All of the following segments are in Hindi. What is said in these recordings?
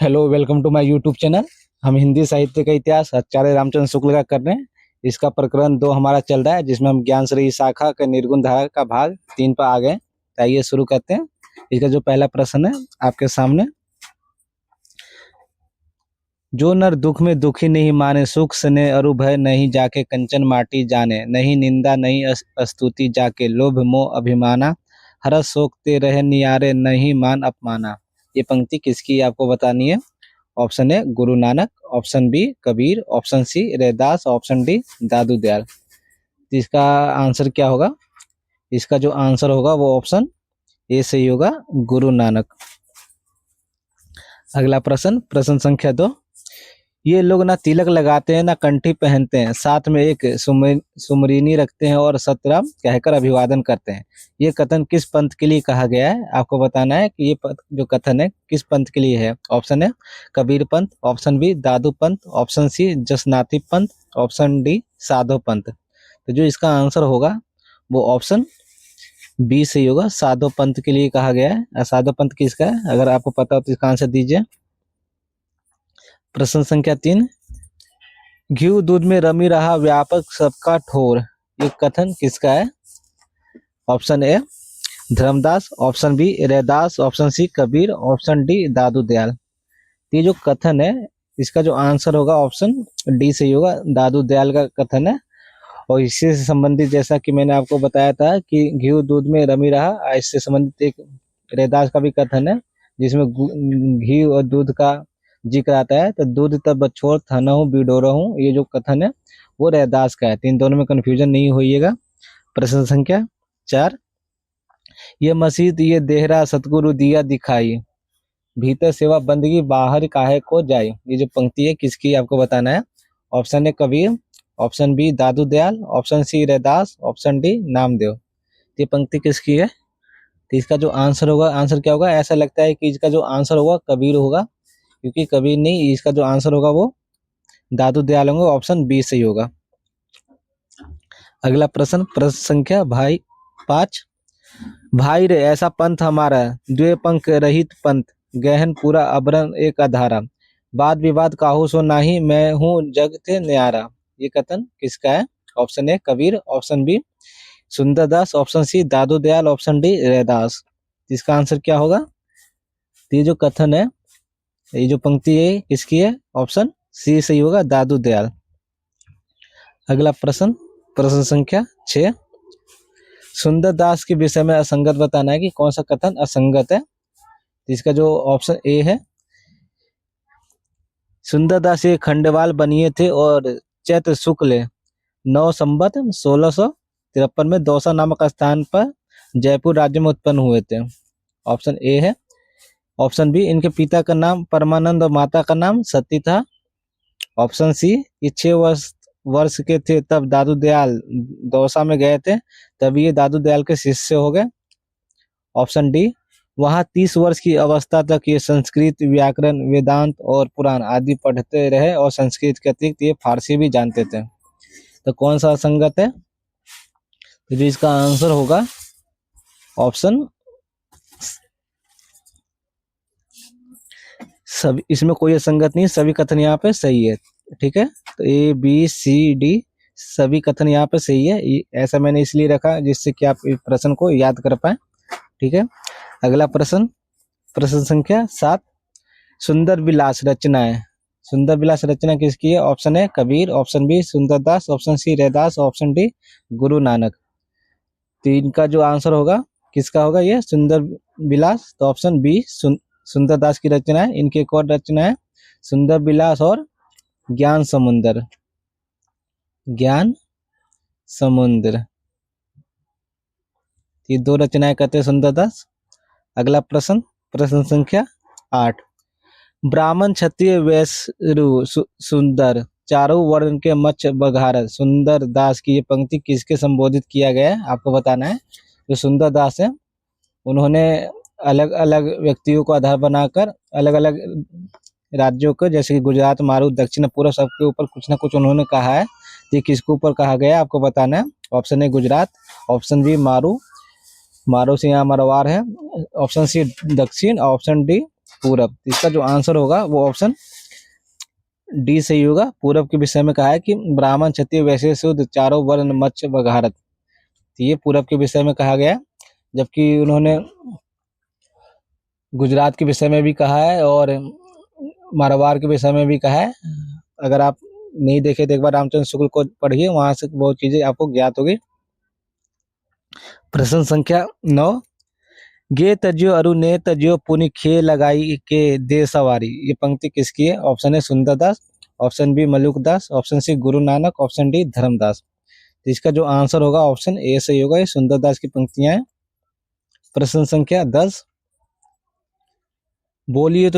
Hello, welcome to my YouTube channel. हम हिंदी साहित्य का इतिहास आचार्य रामचंद्र शुक्ल का कर रहे हैं। इसका प्रकरण 2 हमारा चल रहा है, जिसमें हम ज्ञान श्रेणी शाखा के निर्गुण धारा का भाग 3 पर आ गए। तो आइए शुरू करते हैं। इसका जो पहला प्रश्न है आपके सामने, जो नर दुख में दुखी नहीं माने, सुख स्नेह अरु भय नहीं जाके कंचन माटी जाने, नहीं निंदा नहीं स्तुति जाके, लोभ मोह अभिमाना, हरस शोकते रहे नियारे, नहीं मान अपमाना। ये पंक्ति किसकी आपको बतानी है। Option A Guru Nanak, option B Kabir, option C Raidas, option D Dadu Dayal. तो इसका आंसर क्या होगा। इसका जो आंसर होगा वो ऑप्शन ए सही होगा, गुरु नानक। अगला प्रश्न, प्रश्न संख्या 2। ये लोग ना तिलक लगाते हैं ना कंठी पहनते हैं, साथ में एक सुमरीनी रखते हैं और सतराम कहकर अभिवादन करते हैं। ये कथन किस पंथ के लिए कहा गया है। आपको बताना है कि ये जो कथन है किस पंथ के लिए है। ऑप्शन है कबीर पंथ, ऑप्शन बी दादू पंथ, ऑप्शन सी जसनाथी पंथ, ऑप्शन डी साधो पंथ। तो जो इसका आंसर होगा वो ऑप्शन बी सही होगा, साधो पंथ के लिए कहा गया है। साधो पंथ किसका है, अगर आपको पता हो तो इसका आंसर दीजिए। प्रश्न संख्या 3। घी दूध में रमी रहा व्यापक सबका ठोर, ये कथन किसका है। Option A Dharmdas, option B Raidas, option C Kabir, option D Dadu Dayal. ये जो कथन है इसका जो आंसर होगा ऑप्शन डी सही होगा, दादू दयाल का कथन है। और इससे संबंधित जैसा कि मैंने आपको बताया था कि घी दूध में रमी रहा, इससे संबंधित एक रैदास का भी कथन है जिसमें घी और दूध का जिक्र आता है। तो दूध तब छोड़ थाना हूँ बिडोरा हूँ, ये जो कथन है वो रैदास का है। तो इन दोनों में कंफ्यूजन नहीं होइएगा। प्रश्न संख्या 4। ये मस्जिद ये देहरा सतगुरु दिया दिखाई, भीतर सेवा बंदगी बाहर काहे को जाए। ये जो पंक्ति है किसकी आपको बताना है। Option A Kabir, option B Dadu Dayal, option C Raidas, option D Namdev. ये पंक्ति किसकी है। तो इसका जो आंसर होगा, आंसर क्या होगा, ऐसा लगता है कि इसका जो आंसर होगा कबीर होगा, क्योंकि कबीर नहीं, इसका जो आंसर होगा वो दादू दयाल होंगे, ऑप्शन बी सही होगा। अगला प्रश्न, प्रश्न संख्या 5। भाई रे ऐसा पंथ हमारा, द्वे पंख रहित पंथ, गहन पूरा अबरन एक आधारा, वाद विवाद काहू सो नाही, मैं हूँ जग थे न्यारा। ये कथन किसका है। Option A Kabir, option B Sundardas, option C Dadu Dayal, option D Raidas. इसका आंसर क्या होगा। ये जो कथन है, ये जो पंक्ति है किसकी है, ऑप्शन सी सही होगा, दादू दयाल। अगला प्रश्न, प्रश्न संख्या 6। सुंदरदास के विषय में असंगत बताना है कि कौन सा कथन असंगत है। इसका जो ऑप्शन ए है, सुंदरदास ये खंडवाल बनिए थे और चैत्र शुक्ल 9 संवत 1653 में दौसा नामक स्थान पर जयपुर राज्य में उत्पन्न हुए थे। ऑप्शन ए है। ऑप्शन बी इनके पिता का नाम परमानंद और माता का नाम सती था। ऑप्शन सी ये 6 वर्ष के थे तब दादू दयाल दौसा में गए थे, तभी ये दादू दयाल के शिष्य हो गए। ऑप्शन डी वहाँ 30 वर्ष की अवस्था तक ये संस्कृत व्याकरण वेदांत और पुराण आदि पढ़ते रहे और संस्कृत के अतिरिक्त ये फारसी भी जानते थे। तो कौन सा असंगत है। तो जो इसका आंसर होगा ऑप्शन सभी, इसमें कोई असंगत नहीं, सभी कथन यहाँ पे सही है। ठीक है, तो ए बी सी डी सभी कथन यहाँ पे सही है। ऐसा मैंने इसलिए रखा जिससे कि आप इस प्रश्न को याद कर पाए। ठीक है, अगला प्रश्न, प्रश्न संख्या 7। सुंदर विलास रचनाएं, सुंदर विलास रचना किसकी है। ऑप्शन है Kabir, option B Sundardas, option C Raidas, option D Guru Nanak. तो इनका जो आंसर होगा किसका होगा ये सुंदर विलास। तो ऑप्शन बी सुंदरदास की रचना है। इनकी एक और रचना है सुंदर विलास और ज्ञान समुद्र, ज्ञान समुद्र, ये 2 रचनाएं करते हैं सुंदरदास। अगला प्रश्न, प्रश्न संख्या 8। ब्राह्मण क्षत्रिय वैश्य सुंदर चारों वर्ण के मच्छ बघार, सुंदर दास की ये पंक्ति किसके संबोधित किया गया है आपको बताना है। जो सुंदर दास है उन्होंने अलग अलग व्यक्तियों को आधार बनाकर अलग अलग राज्यों को, जैसे कि गुजरात मारू दक्षिण पूर्व, सबके ऊपर कुछ ना कुछ उन्होंने कहा है। ये किसके ऊपर कहा गया है आपको बताना है। Option A Gujarat, option B Maru, Maru से यहाँ मरवार है, ऑप्शन सी दक्षिण, ऑप्शन डी पूरब। इसका जो आंसर होगा वो ऑप्शन डी सही होगा। पूरब के विषय में कहा है कि ब्राह्मण क्षत्रिय वैश्य शूद्र चारों वर्ण मत्स्य वघारत, तो ये पूरब के विषय में कहा गया। जबकि उन्होंने गुजरात के विषय में भी कहा है और मारवाड़ के विषय में भी कहा है। अगर आप नहीं देखे तो एक बार रामचंद्र शुक्ल को पढ़िए, वहां से बहुत चीजें आपको ज्ञात होगी। प्रश्न संख्या 9, गे तजियो अरु ने तजियो पुनि खे लगाई के दे सवारी, ये पंक्ति किसकी है? Option A Sundardas, option B Malukdas, option C Guru Nanak, option D Dharmdas. तो इसका जो आंसर होगा ऑप्शन ए सही होगा, ये सुंदरदास की पंक्तियां हैं। प्रश्न संख्या 10, बोलियो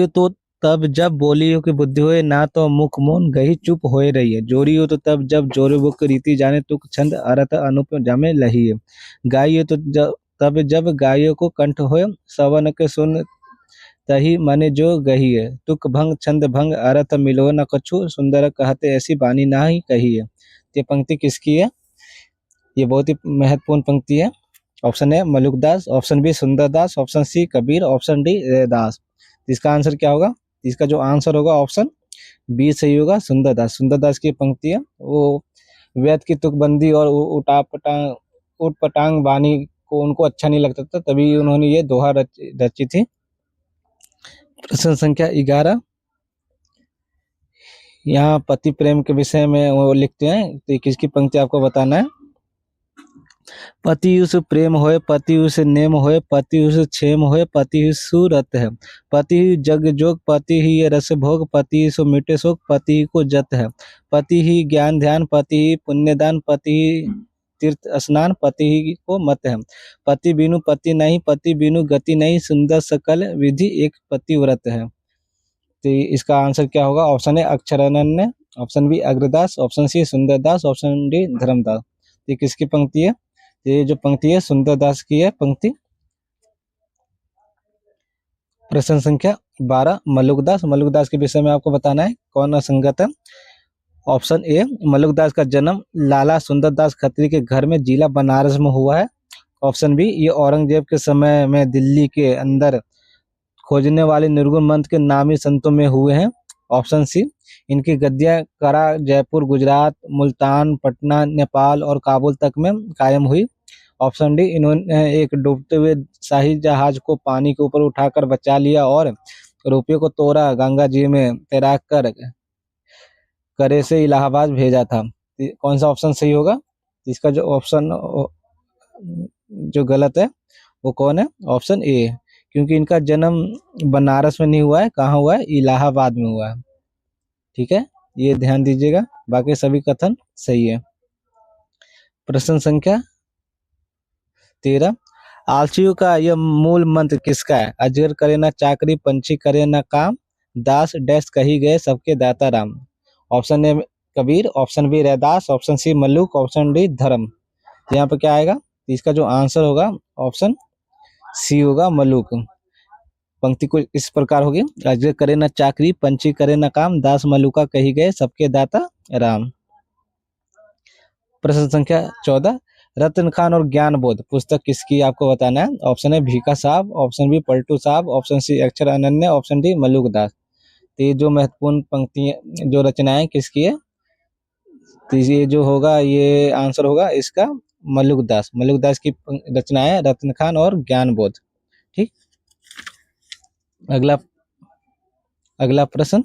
तो तब जब बोलियो की बुद्धि होए, ना तो मुख मौन गही चुप होए रही है। जोरियो तो तब जब जोरे बुक रीति जाने, तुक छंद अर्थ अनुप जामे लही है। गाइयो तो तब जब गायो को कंठ होए, सवन के सुन तही मने जो गही है। तुक भंग छंद भंग अर्थ मिलो न कछु, सुंदर कहते ऐसी बानी ना ही कही है। ये पंक्ति किसकी है? ये बहुत ही महत्वपूर्ण पंक्ति है। Option A Malukdas, option B Sundardas, option C Kabir, option D Raidas. इसका आंसर क्या होगा? इसका जो आंसर होगा ऑप्शन बी सही होगा, सुंदरदास। सुंदरदास की पंक्ति है, वो वेद की तुकबंदी और उट पटांग बानी को उनको अच्छा नहीं लगता था, तभी उन्होंने ये दोहा रची थी। प्रश्न संख्या 11, यहाँ पति प्रेम के विषय में वो लिखते हैं, तो किसकी पंक्ति आपको बताना है। पति उस प्रेम होए, पति उस नेम होए, पति उस क्षेम होए, पति सुरत है। पति जग जोग, पति ही ये रस भोग, पति सो मिटे शोक, पति को जत है। पति ही ज्ञान ध्यान, पति ही पुण्यदान, पति ही तीर्थ स्नान, पति ही को मत है। पति बिनु पति नहीं, पति बिनु गति नहीं, सुंदर सकल विधि एक पति व्रत है। तो इसका आंसर क्या होगा? Option A Aksharananya, option B Agradas, option C Sundardas, option D Dharmdas. ये किसकी पंक्ति है? ये जो पंक्ति है सुंदरदास की है पंक्ति। प्रश्न संख्या 12, मलुकदास। मलुकदास के विषय में आपको बताना है कौन असंगत है। ऑप्शन ए मलुकदास का जन्म लाला सुंदरदास खत्री के घर में जिला बनारस में हुआ है। ऑप्शन बी ये औरंगजेब के समय में दिल्ली के अंदर खोजने वाले निर्गुण मंत्र के नामी संतों में हुए हैं। ऑप्शन सी इनकी गद्दियां करा जयपुर, गुजरात, मुल्तान, पटना, नेपाल और काबुल तक में कायम हुई। ऑप्शन डी इन्होंने एक डूबते हुए शाही जहाज को पानी के ऊपर उठाकर बचा लिया और रुपये को तोड़ा गंगा जी में तैराक कर करे से इलाहाबाद भेजा था। कौन सा ऑप्शन सही होगा? इसका जो ऑप्शन जो गलत है वो कौन है? ऑप्शन ए, क्योंकि इनका जन्म बनारस में नहीं हुआ है, कहाँ हुआ है? इलाहाबाद में हुआ है। ठीक है, ये ध्यान दीजिएगा, बाकी सभी कथन सही है। प्रश्न संख्या 13, आलसियों का यह मूल मंत्र किसका है? अजगर करे ना चाकरी, पंछी करे ना काम, दास डैश कही गए सबके दाता Ram. Option A Kabir, option B Raidas, option C Malluk, option D Dharm. यहाँ पे क्या आएगा? इसका जो आंसर होगा ऑप्शन सी होगा, मल्लुक। पंक्ति को इस प्रकार होगी, अजगर करे ना चाकरी, पंछी करे ना काम, दास मल्लुका कही गए सबके दाता राम। प्रश्न संख्या 14, रतन खान और ज्ञान बोध पुस्तक किसकी आपको बताना है। ऑप्शन है भीखा साहब, ऑप्शन बी पलटू साहब, ऑप्शन सी अक्षर अनन्य, ऑप्शन डी मल्लुकदास। तो ये जो महत्वपूर्ण पंक्तियां जो रचनाएं किसकी है, तो ये जो होगा ये आंसर होगा इसका मल्लुकदास। मल्लुकदास की रचनाएं रतन खान और ज्ञान बोध। ठीक, अगला प्रश्न,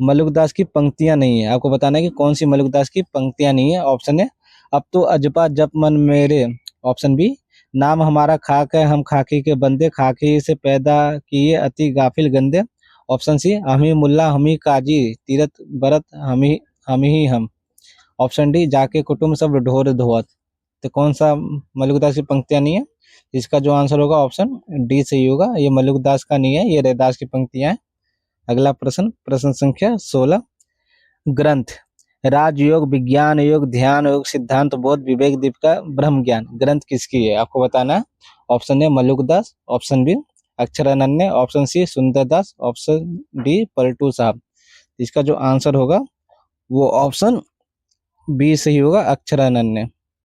मल्लुकदास की पंक्तियां नहीं है, आपको बताना है कि कौन सी मल्लुकदास की पंक्तियां नहीं है। ऑप्शन है अब तो अजपा जप मन मेरे, ऑप्शन बी नाम हमारा खाक है हम खाकी के बंदे, खाकी से पैदा किए अति गाफिल गंदे। ऑप्शन सी हम ही मुल्ला हम ही काजी, तीरथ भरत हम ही हम। ऑप्शन डी जाके कुटुंब सब ढोर धोवत। तो कौन सा मल्लुकदास की पंक्तियां नहीं है? इसका जो आंसर होगा ऑप्शन डी सही होगा, ये मल्लुकदास का नहीं है, ये रैदास की पंक्तियां हैं। अगला प्रश्न संख्या 16, ग्रंथ राजयोग, विज्ञान योग, ध्यान योग, सिद्धांत बोध, विवेक दीपिका, ब्रह्म ज्ञान, ग्रंथ किसकी है आपको बताना है। Option A Malukdas, option B Aksharananya, option C Sundardas, option D Paltu Sahab. इसका जो आंसर होगा वो ऑप्शन बी सही होगा, अक्षरानन्य।